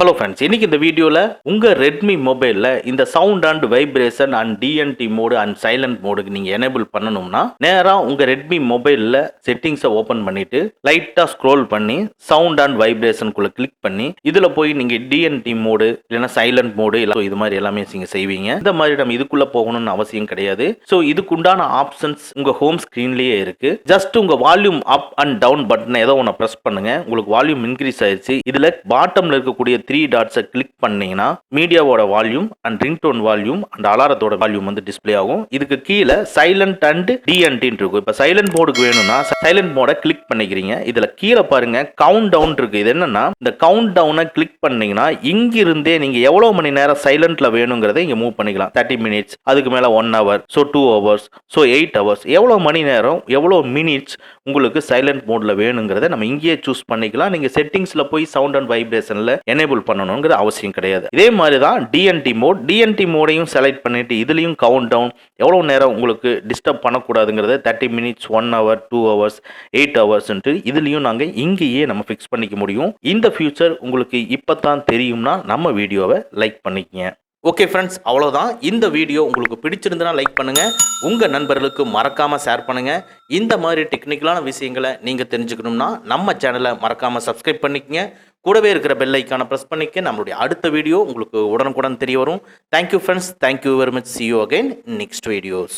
Hello friends, இன்னைக்கு இந்த வீடியோவில் உங்கள் ரெட்மி மொபைலில் இந்த sound and vibration and DND mode and silent மோடுக்கு நீங்கள் எனேபிள் பண்ணணும்னா நேராக உங்கள் ரெட்மி மொபைலில் செட்டிங்ஸை ஓப்பன் பண்ணிவிட்டு லைட்டாக ஸ்க்ரோல் பண்ணி சவுண்ட் அண்ட் வைப்ரேஷனுக்குள்ளே கிளிக் பண்ணி இதில் போய் நீங்கள் டிஎன்டி மோடு இல்லைன்னா சைலண்ட் மோடு இல்லை இது மாதிரி எல்லாமே நீங்கள் செய்வீங்க. இந்த மாதிரி நம்ம இதுக்குள்ளே போகணும்னு அவசியம் கிடையாது. ஸோ இதுக்குண்டான ஆப்ஷன்ஸ் உங்கள் ஹோம் ஸ்க்ரீன்லேயே இருக்குது. ஜஸ்ட் உங்கள் வால்யூம் அப் அண்ட் டவுன் பட்டனை ஏதோ ஒன்று ப்ரெஸ் பண்ணுங்கள். உங்களுக்கு வால்யூம் இன்க்ரீஸ் ஆயிடுச்சு. இதில் பாட்டமில் இருக்கக்கூடிய 3 டாட்ஸை கிளிக் பண்ணீங்கன்னா மீடியாவோட volume and ringtone volume and அலாரத்தோட வால்யூம் வந்து டிஸ்பிளே ஆகும். இதுக்கு கீழே சைலண்ட் அண்ட் டிஎன்டி இருக்கும். இப்போ சைலண்ட் மோடுக்கு வேணும்னா சைலண்ட் மோட கிளிக் பண்ணிக்கிறீங்க. இதுல கீழே பாருங்க கவுண்ட் டவுன் இருக்கு. இது என்னன்னா இந்த கவுண்ட் டவுனை கிளிக் பண்ணீங்கன்னா இங்கிருந்தே நீங்க எவ்வளவு மணி நேரம் சைலண்ட்ல வேணுங்கிறத இங்க மூவ் பண்ணிக்கலாம். 30 மினிட்ஸ், அதுக்கு மேல 1 hour, so 2 hours, so 8 hours, எவ்வளவு மணி நேரம் எவ்வளவு மினிட்ஸ் உங்களுக்கு சைலண்ட் மோட்ல வேணுங்கிறத நம்ம இங்கேயே சூஸ் பண்ணிக்கலாம். நீங்க செட்டிங்ஸ்ல போய் சவுண்ட் அண்ட் வைப்ரேஷன்ல எனேபிள் பண்ணணும்ங்கிற அவசியம் கிடையாது. இதே மாதிரி தான் டிஎன்டி மோடையும் செலக்ட் பண்ணிட்டு இதுலயும் கவுண்ட் டவுன் எவ்வளவு நேரம் உங்களுக்கு disturb பண்ணக்கூடாதுங்கிறத 30 minutes, 1 hour, 2 hours, 8 hours இதுலயும் நாங்க இங்கேயே நம்ம ஃபிக்ஸ் பண்ணிக்க முடியும். இந்த ஃபியூச்சர் உங்களுக்கு இப்பதான் தெரியும்னா நம்ம வீடியோவை லைக் பண்ணிக்கங்க. ஓகே ஃப்ரெண்ட்ஸ், அவ்வளோதான். இந்த வீடியோ உங்களுக்கு பிடிச்சிருந்தனா லைக் பண்ணுங்கள், உங்கள் நண்பர்களுக்கு மறக்காமல் ஷேர் பண்ணுங்கள். இந்த மாதிரி டெக்னிக்கலான விஷயங்களை நீங்கள் தெரிஞ்சுக்கணும்னா நம்ம சேனலை மறக்காமல் சப்ஸ்கிரைப் பண்ணிக்கங்க. கூடவே இருக்கிற பெல் ஐக்கானை ப்ரெஸ் பண்ணிக்க. நம்மளுடைய அடுத்த வீடியோ உங்களுக்கு உடனுக்குடன் தெரிய வரும். Thank you friends, thank you very much. see you again in next videos.